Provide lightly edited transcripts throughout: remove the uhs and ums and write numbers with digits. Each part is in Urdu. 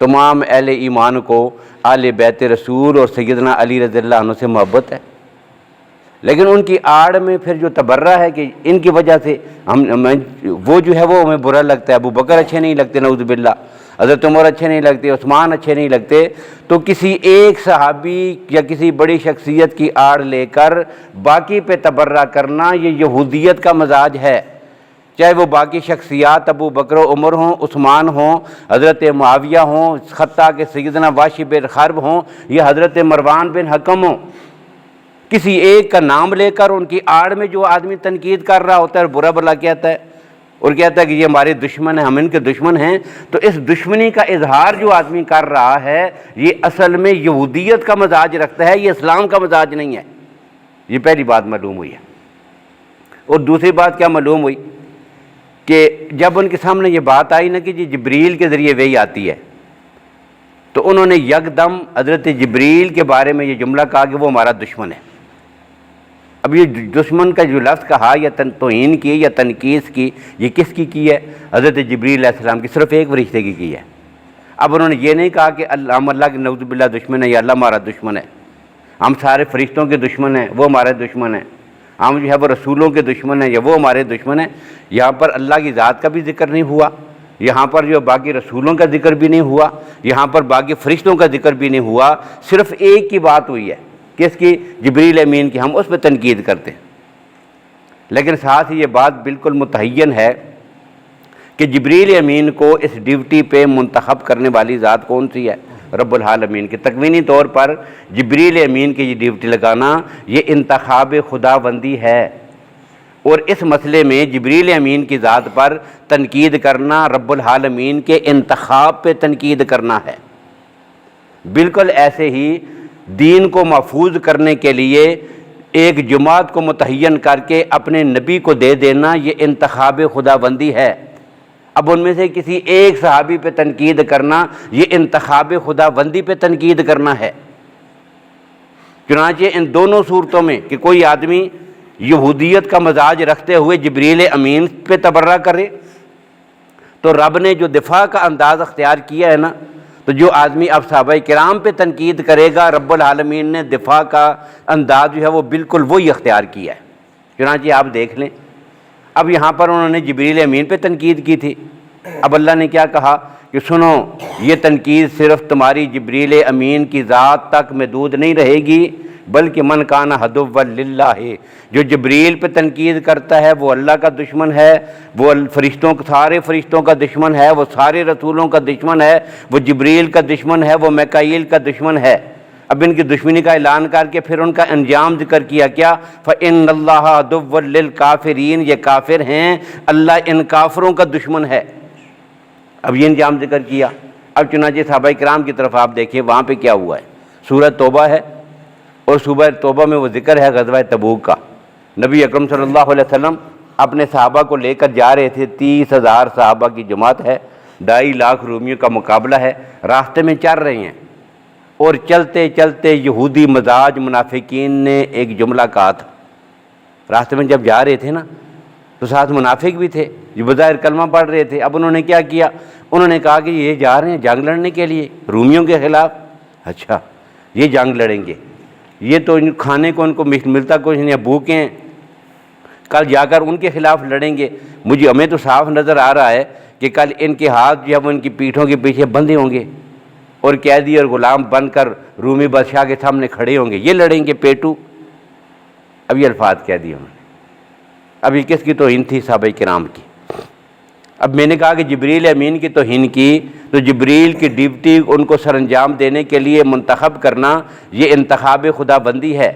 تمام اہل ایمان کو آل بیت رسول اور سیدنا علی رضی اللہ عنہ سے محبت ہے، لیکن ان کی آڑ میں پھر جو تبرہ ہے کہ ان کی وجہ سے وہ جو ہے وہ ہمیں برا لگتا ہے، ابو بکر اچھے نہیں لگتے نعوذ باللہ، حضرت عمر اچھے نہیں لگتے، عثمان اچھے نہیں لگتے، تو کسی ایک صحابی یا کسی بڑی شخصیت کی آڑ لے کر باقی پہ تبرہ کرنا یہ یہودیت کا مزاج ہے، چاہے وہ باقی شخصیات ابو بکر و عمر ہوں، عثمان ہوں، حضرت معاویہ ہوں، حتیٰ کہ سیدنا واشی بن حرب ہوں یا حضرت مروان بن حکم ہوں، کسی ایک کا نام لے کر ان کی آڑ میں جو آدمی تنقید کر رہا ہوتا ہے اور برا بھلا کہتا ہے اور کہتا ہے کہ یہ ہمارے دشمن ہیں، ہم ان کے دشمن ہیں، تو اس دشمنی کا اظہار جو آدمی کر رہا ہے یہ اصل میں یہودیت کا مزاج رکھتا ہے، یہ اسلام کا مزاج نہیں ہے۔ یہ پہلی بات معلوم ہوئی ہے۔ اور دوسری بات کیا معلوم ہوئی کہ جب ان کے سامنے یہ بات آئی نا کہ جی جبریل کے ذریعے وحی آتی ہے، تو انہوں نے یکدم حضرت جبریل کے بارے میں یہ جملہ کہا کہ وہ ہمارا دشمن ہے۔ اب یہ دشمن کا جو لفظ کہا یا توہین کی یا تنقیص کی، یہ کس کی ہے؟ حضرت جبریل علیہ السلام کی، صرف ایک فرشتے کی ہے۔ اب انہوں نے یہ نہیں کہا کہ ہم اللہ کے نعوذ باللہ دشمن ہے یا اللہ ہمارا دشمن ہے، ہم سارے فرشتوں کے دشمن ہیں، وہ ہمارے دشمن ہیں، ہم جو ہے وہ رسولوں کے دشمن ہیں یا وہ ہمارے دشمن ہیں۔ یہاں پر اللہ کی ذات کا بھی ذکر نہیں ہوا، یہاں پر جو باقی رسولوں کا ذکر بھی نہیں ہوا، یہاں پر باقی فرشتوں کا ذکر بھی نہیں ہوا، صرف ایک کی بات ہوئی ہے، کس کی؟ جبریل امین کی، ہم اس پہ تنقید کرتے ہیں۔ لیکن ساتھ ہی یہ بات بالکل متعین ہے کہ جبریل امین کو اس ڈیوٹی پہ منتخب کرنے والی ذات کون سی ہے؟ رب العالمین کی۔ تکوینی طور پر جبریل امین کی یہ ڈیوٹی لگانا یہ انتخاب خداوندی ہے، اور اس مسئلے میں جبریل امین کی ذات پر تنقید کرنا رب العالمین کے انتخاب پہ تنقید کرنا ہے۔ بالکل ایسے ہی دین کو محفوظ کرنے کے لیے ایک جماعت کو متعین کر کے اپنے نبی کو دے دینا یہ انتخاب خداوندی ہے۔ اب ان میں سے کسی ایک صحابی پہ تنقید کرنا یہ انتخاب خداوندی پہ تنقید کرنا ہے۔ چنانچہ ان دونوں صورتوں میں کہ کوئی آدمی یہودیت کا مزاج رکھتے ہوئے جبریل امین پہ تبرہ کرے، تو رب نے جو دفاع کا انداز اختیار کیا ہے نا، تو جو آدمی اب صحابہ کرام پہ تنقید کرے گا رب العالمین نے دفاع کا انداز جو ہے وہ بالکل وہی اختیار کیا ہے۔ چنانچہ آپ دیکھ لیں، اب یہاں پر انہوں نے جبریل امین پہ تنقید کی تھی، اب اللہ نے کیا کہا کہ سنو، یہ تنقید صرف تمہاری جبریل امین کی ذات تک محدود نہیں رہے گی، بلکہ من کان عدوا للہ، جو جبریل پہ تنقید کرتا ہے وہ اللہ کا دشمن ہے، وہ فرشتوں سارے فرشتوں کا دشمن ہے، وہ سارے رسولوں کا دشمن ہے، وہ جبریل کا دشمن ہے، وہ میکائیل کا دشمن ہے۔ اب ان کی دشمنی کا اعلان کر کے پھر ان کا انجام ذکر کیا، کیا؟ فَإِنَّ اللَّهَ عَدُوٌّ لِّلْكَافِرِينَ، یہ کافر ہیں، اللہ ان کافروں کا دشمن ہے۔ اب یہ انجام ذکر کیا۔ اب چنانچہ صحابہ کرام کی طرف آپ دیکھیں وہاں پہ کیا ہوا ہے۔ سورہ توبہ ہے، اور سورہ توبہ میں وہ ذکر ہے غزوہ تبوک کا۔ نبی اکرم صلی اللہ علیہ وسلم اپنے صحابہ کو لے کر جا رہے تھے، 30,000 صحابہ کی جماعت ہے، 2.5 لاکھ رومیوں کا مقابلہ ہے، راستے میں چل رہے ہیں، اور چلتے چلتے یہودی مزاج منافقین نے ایک جملہ کہا تھا۔ راستے میں جب جا رہے تھے نا تو ساتھ منافق بھی تھے جو بظاہر کلمہ پڑھ رہے تھے۔ اب انہوں نے کیا کیا؟ انہوں نے کہا کہ یہ جا رہے ہیں جنگ لڑنے کے لیے رومیوں کے خلاف۔ اچھا، یہ جنگ لڑیں گے، یہ تو کھانے کو ان کو ملتا کچھ نہیں، بھوکے ہیں، کل جا کر ان کے خلاف لڑیں گے۔ ہمیں تو صاف نظر آ رہا ہے کہ کل ان کے ہاتھ جب ان کی پیٹھوں کے پیچھے بندھے ہوں گے اور قیدی اور غلام بن کر رومی بادشاہ کے سامنے کھڑے ہوں گے، یہ لڑیں گے پیٹو۔ اب یہ الفاظ کہہ دیے انہوں نے۔ اب یہ کس کی توہین تھی؟ صحابہ کرام کی۔ اب میں نے کہا کہ جبریل امین کی توہین کی، تو جبریل کی ڈیوٹی ان کو سر انجام دینے کے لیے منتخب کرنا یہ انتخاب خدا بندی ہے۔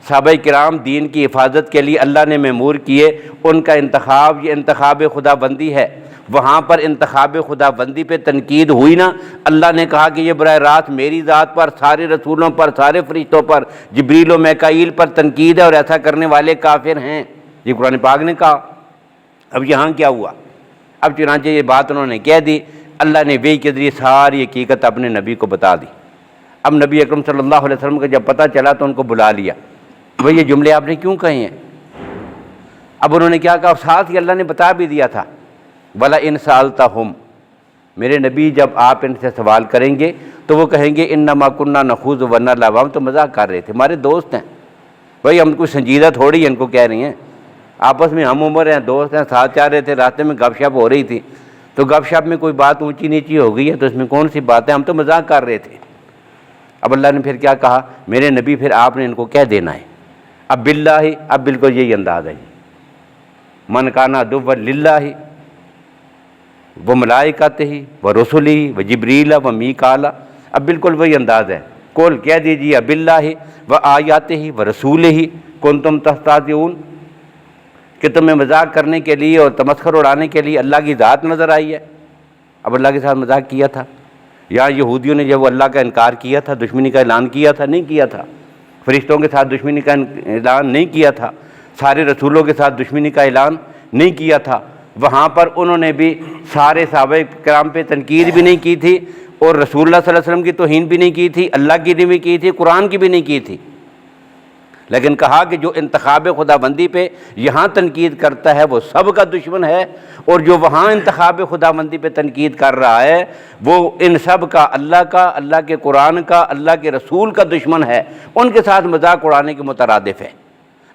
صحابہ کرام دین کی حفاظت کے لیے اللہ نے معمور کیے، ان کا انتخاب یہ انتخاب خدا بندی ہے۔ وہاں پر انتخاب خدا بندی پہ تنقید ہوئی نا، اللہ نے کہا کہ یہ براہ راست میری ذات پر، سارے رسولوں پر، سارے فرشتوں پر، جبریل و میکائیل پر تنقید ہے، اور ایسا کرنے والے کافر ہیں، یہ قرآن پاک نے کہا۔ اب یہاں کیا ہوا؟ اب چنانچہ یہ بات انہوں نے کہہ دی، اللہ نے وحی کے ذریعے ساری حقیقت اپنے نبی کو بتا دی۔ اب نبی اکرم صلی اللہ علیہ وسلم کو جب پتہ چلا تو ان کو بلا لیا، بھئی یہ جملے آپ نے کیوں کہے ہیں؟ اب انہوں نے کیا کہا؟ ساتھ ہی اللہ نے بتا بھی دیا تھا، وَلَئِن سَأَلْتَهُمْ، میرے نبی جب آپ ان سے سوال کریں گے تو وہ کہیں گے انما کننا نخوض و نلعب، ہم تو مذاق کر رہے تھے، ہمارے دوست ہیں بھائی، ہم کوئی سنجیدہ تھوڑی ان کو کہہ رہی ہیں، آپس میں ہم عمر ہیں، دوست ہیں، ساتھ جا رہے تھے، راستے میں گپ شپ ہو رہی تھی، تو گپ شپ میں کوئی بات اونچی نیچی ہو گئی ہے تو اس میں کون سی بات ہے، ہم تو مذاق کر رہے تھے۔ اب اللہ نے پھر کیا کہا، میرے نبی پھر آپ نے ان کو کہہ دینا ہے اب باللہ، اب بالکل یہی انداز ہے جی، من کان عدوا للہ و ملائکتہ و رسلہ و جبریل و میکال، اب بالکل وہی انداز ہے، قل کہہ دیجیے باللہ و آیاتہ و رسولہ کنتم تستہزئون، کہ تمہیں مذاق کرنے کے لیے اور تمسخر اڑانے کے لیے اللہ کی ذات نظر آئی ہے۔ اب اللہ کے ساتھ مذاق کیا تھا، یا یہودیوں نے جب اللہ کا انکار کیا تھا، دشمنی کا اعلان کیا تھا، نہیں کیا تھا، فرشتوں کے ساتھ دشمنی کا اعلان نہیں کیا تھا، سارے رسولوں کے ساتھ دشمنی کا اعلان نہیں کیا تھا، وہاں پر انہوں نے بھی سارے صحابہ کرام پہ تنقید بھی نہیں کی تھی، اور رسول اللہ صلی اللہ علیہ وسلم کی توہین بھی نہیں کی تھی، اللہ کی بھی کی تھی، قرآن کی بھی نہیں کی تھی، لیکن کہا کہ جو انتخاب خدا بندی پہ یہاں تنقید کرتا ہے وہ سب کا دشمن ہے، اور جو وہاں انتخاب خدا بندی پہ تنقید کر رہا ہے وہ ان سب کا، اللہ کے قرآن کا، اللہ کے رسول کا دشمن ہے، ان کے ساتھ مذاق اڑانے کے مترادف ہے۔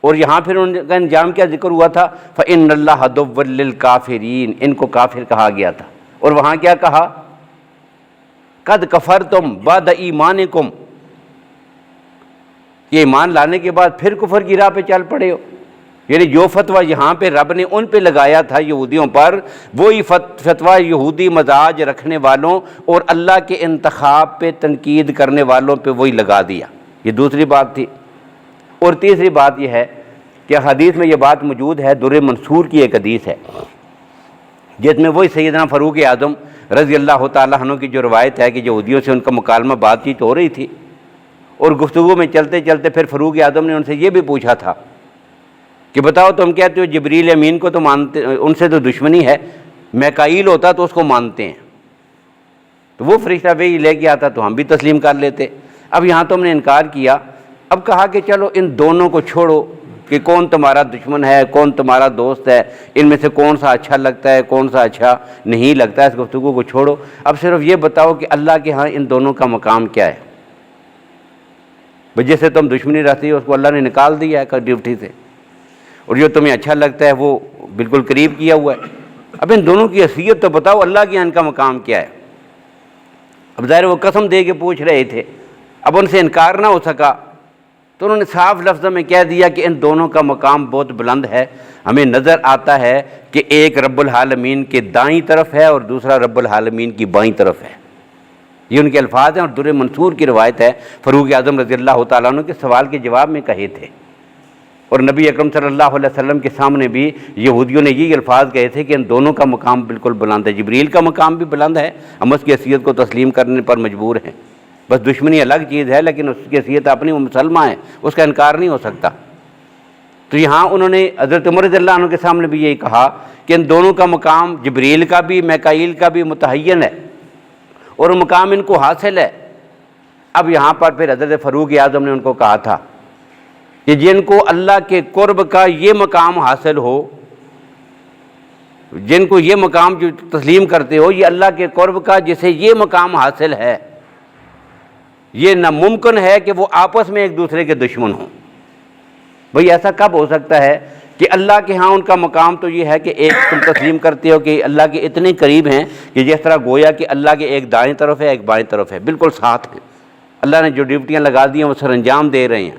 اور یہاں پھر ان کا انجام کیا ذکر ہوا تھا، فَإِنَّ اللَّهَ عَدُوٌّ لِّلْكَافِرِينَ، ان کو کافر کہا گیا تھا، اور وہاں کیا کہا، قَدْ كَفَرْتُمْ بَعْدَ ایمانکم، یہ ایمان لانے کے بعد پھر کفر کی راہ پہ چل پڑے ہو، یعنی جو فتویٰ یہاں پہ رب نے ان پہ لگایا تھا یہودیوں پر، وہی فتویٰ یہودی مزاج رکھنے والوں اور اللہ کے انتخاب پہ تنقید کرنے والوں پہ وہی لگا دیا۔ یہ دوسری بات تھی۔ اور تیسری بات یہ ہے کہ حدیث میں یہ بات موجود ہے، در منصور کی ایک حدیث ہے جس میں وہی سیدنا فاروق اعظم رضی اللہ تعالیٰ عنہ کی جو روایت ہے کہ یہودیوں سے ان کا مکالمہ بات چیت ہو رہی تھی، اور گفتگو میں چلتے چلتے پھر فاروق اعظم نے ان سے یہ بھی پوچھا تھا کہ بتاؤ تم کہتے ہو جبریل امین کو تو مانتے، ان سے تو دشمنی ہے، میکائیل ہوتا تو اس کو مانتے ہیں، تو وہ فرشتہ وہی لے کے آتا تو ہم بھی تسلیم کر لیتے، اب یہاں تم نے انکار کیا، اب کہا کہ چلو ان دونوں کو چھوڑو کہ کون تمہارا دشمن ہے، کون تمہارا دوست ہے، ان میں سے کون سا اچھا لگتا ہے، کون سا اچھا نہیں لگتا ہے، اس گفتگو کو چھوڑو، اب صرف یہ بتاؤ کہ اللہ کے ہاں ان دونوں کا مقام کیا ہے۔ جس سے تم دشمنی رہتی ہے اس کو اللہ نے نکال دیا ہے ڈیوٹی سے، اور جو تمہیں اچھا لگتا ہے وہ بالکل قریب کیا ہوا ہے، اب ان دونوں کی حیثیت تو بتاؤ، اللہ کے ان کا مقام کیا ہے۔ اب ظاہر وہ قسم دے کے پوچھ رہے تھے، اب ان سے انکار نہ ہو سکا تو انہوں نے صاف لفظوں میں کہہ دیا کہ ان دونوں کا مقام بہت بلند ہے، ہمیں نظر آتا ہے کہ ایک رب العالمین کے دائیں طرف ہے اور دوسرا رب العالمین کی بائیں طرف ہے۔ یہ ان کے الفاظ ہیں، اور در منصور کی روایت ہے، فاروق اعظم رضی اللہ تعالیٰ عنہ کے سوال کے جواب میں کہے تھے، اور نبی اکرم صلی اللہ علیہ وسلم کے سامنے بھی یہودیوں نے یہی الفاظ کہے تھے کہ ان دونوں کا مقام بالکل بلند ہے، جبریل کا مقام بھی بلند ہے، ہم اس کی حیثیت کو تسلیم کرنے پر مجبور ہیں، بس دشمنی الگ چیز ہے، لیکن اس کی حیثیت اپنی وہ مسلمہ ہے، اس کا انکار نہیں ہو سکتا۔ تو یہاں انہوں نے حضرت عمر رضی اللہ عنہ کے سامنے بھی یہی کہا کہ ان دونوں کا مقام جبریل کا بھی میکائیل کا بھی متعین ہے، اور مقام ان کو حاصل ہے۔ اب یہاں پر پھر حضرت فاروق اعظم نے ان کو کہا تھا کہ جن کو اللہ کے قرب کا یہ مقام حاصل ہو، جن کو یہ مقام جو تسلیم کرتے ہو، یہ اللہ کے قرب کا جسے یہ مقام حاصل ہے، یہ ناممکن ہے کہ وہ آپس میں ایک دوسرے کے دشمن ہوں۔ بھئی ایسا کب ہو سکتا ہے کہ اللہ کے ہاں ان کا مقام تو یہ ہے کہ ایک تم تسلیم کرتے ہو کہ اللہ کے اتنے قریب ہیں کہ جس طرح گویا کہ اللہ کے ایک دائیں طرف ہے ایک بائیں طرف ہے، بالکل ساتھ ہیں، اللہ نے جو ڈیوٹیاں لگا دی ہیں وہ سر انجام دے رہے ہیں،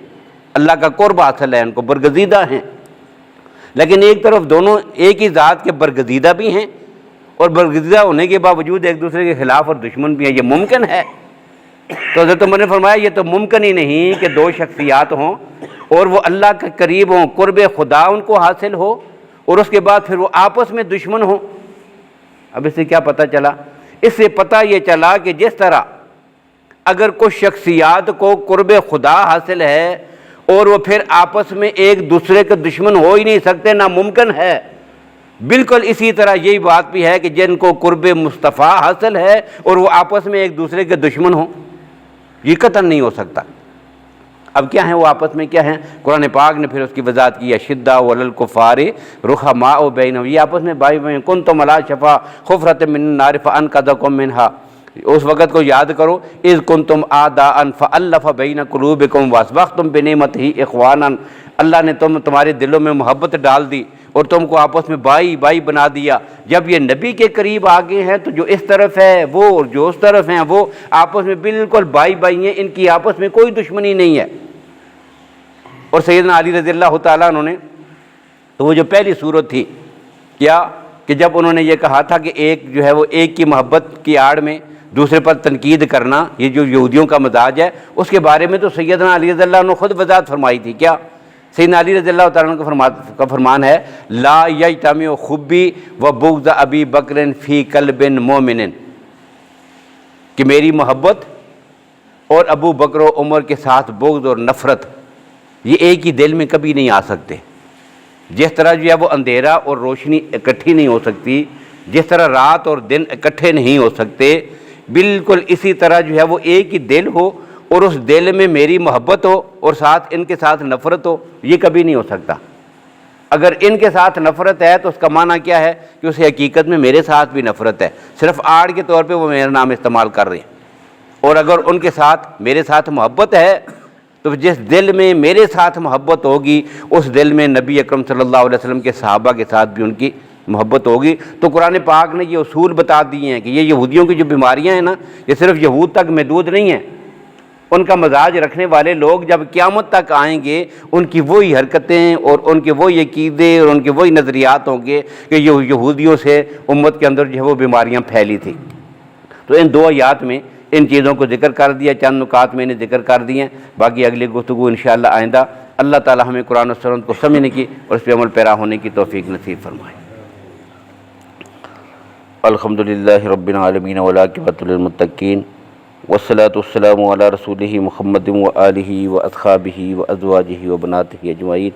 اللہ کا قرب حاصل ہے، ان کو برگزیدہ ہیں، لیکن ایک طرف دونوں ایک ہی ذات کے برگزیدہ بھی ہیں، اور برگزیدہ ہونے کے باوجود ایک دوسرے کے خلاف اور دشمن بھی ہیں، یہ ممکن ہے؟ تو حضرت عمر نے فرمایا یہ تو ممکن ہی نہیں کہ دو شخصیات ہوں اور وہ اللہ کے قریب ہوں، قرب خدا ان کو حاصل ہو، اور اس کے بعد پھر وہ آپس میں دشمن ہوں۔ اب اس سے کیا پتہ چلا؟ اس سے پتہ یہ چلا کہ جس طرح اگر کچھ شخصیات کو قرب خدا حاصل ہے اور وہ پھر آپس میں ایک دوسرے کے دشمن ہو ہی نہیں سکتے، ناممکن ہے، بالکل اسی طرح یہی بات بھی ہے کہ جن کو قرب مصطفیٰ حاصل ہے اور وہ آپس میں ایک دوسرے کے دشمن ہوں، یہ قطعاً نہیں ہو سکتا۔ اب کیا ہیں وہ آپس میں کیا ہیں؟ قرآن پاک نے پھر اس کی وضاحت کی اشداء علی الکفار رحماء بینہم، یہ آپس میں بھائی بھائی، کنتم علی شفا حفرۃ من النار فانقذکم منہا، اس وقت کو یاد کرو اذ کنتم اعداء فالف بین قلوبکم واصبحتم بنعمتہ اخوانا، اللہ نے تمہارے دلوں میں محبت ڈال دی اور تم کو آپس میں بھائی بھائی بنا دیا۔ جب یہ نبی کے قریب آگے ہیں تو جو اس طرف ہے وہ اور جو اس طرف ہیں وہ آپس میں بالکل بھائی بھائی ہیں، ان کی آپس میں کوئی دشمنی نہیں ہے۔ اور سیدنا علی رضی اللہ تعالیٰ عنہ نے تو وہ جو پہلی صورت تھی کیا کہ جب انہوں نے یہ کہا تھا کہ ایک جو ہے وہ ایک کی محبت کی آڑ میں دوسرے پر تنقید کرنا، یہ جو یہودیوں کا مزاج ہے، اس کے بارے میں تو سیدنا علی رضی اللہ عنہ خود وضاحت فرمائی تھی۔ کیا؟ سیدنا علی رضی اللہ تعالیٰ عنہ کا فرمان ہے لا یجتمع حبی و بغض ابی بکر فی قلب مومن، کہ میری محبت اور ابو بکر و عمر کے ساتھ بغض اور نفرت یہ ایک ہی دل میں کبھی نہیں آ سکتے۔ جس طرح جو ہے وہ اندھیرا اور روشنی اکٹھی نہیں ہو سکتی، جس طرح رات اور دن اکٹھے نہیں ہو سکتے، بالکل اسی طرح جو ہے وہ ایک ہی دل ہو اور اس دل میں میری محبت ہو اور ساتھ ان کے ساتھ نفرت ہو، یہ کبھی نہیں ہو سکتا۔ اگر ان کے ساتھ نفرت ہے تو اس کا معنی کیا ہے کہ اسے حقیقت میں میرے ساتھ بھی نفرت ہے، صرف آڑ کے طور پہ وہ میرا نام استعمال کر رہے ہیں۔ اور اگر ان کے ساتھ میرے ساتھ محبت ہے تو جس دل میں میرے ساتھ محبت ہوگی اس دل میں نبی اکرم صلی اللہ علیہ وسلم کے صحابہ کے ساتھ بھی ان کی محبت ہوگی۔ تو قرآن پاک نے یہ اصول بتا دیے ہیں کہ یہ یہودیوں کی جو بیماریاں ہیں نا، یہ صرف یہود تک محدود نہیں ہیں۔ ان کا مزاج رکھنے والے لوگ جب قیامت تک آئیں گے، ان کی وہی حرکتیں اور ان کے وہی عقیدے اور ان کے وہی نظریات ہوں گے کہ یہ یہودیوں سے امت کے اندر جو ہے وہ بیماریاں پھیلی تھی۔ تو ان دو آیات میں ان چیزوں کو ذکر کر دیا، چند نکات میں انہیں ذکر کر دیے ہیں، باقی اگلی گفتگو انشاءاللہ آئندہ۔ اللہ تعالی ہمیں قرآن و سنت کو سمجھنے کی اور اس پہ عمل پیرا ہونے کی توفیق نصیب فرمائے۔ الحمدللہ رب العالمین والعاقبۃ للمتقین والصلاة والسلام علی رسولہ محمد وآلہ واصحابہ وازواجہ وبناتہ اجمعین۔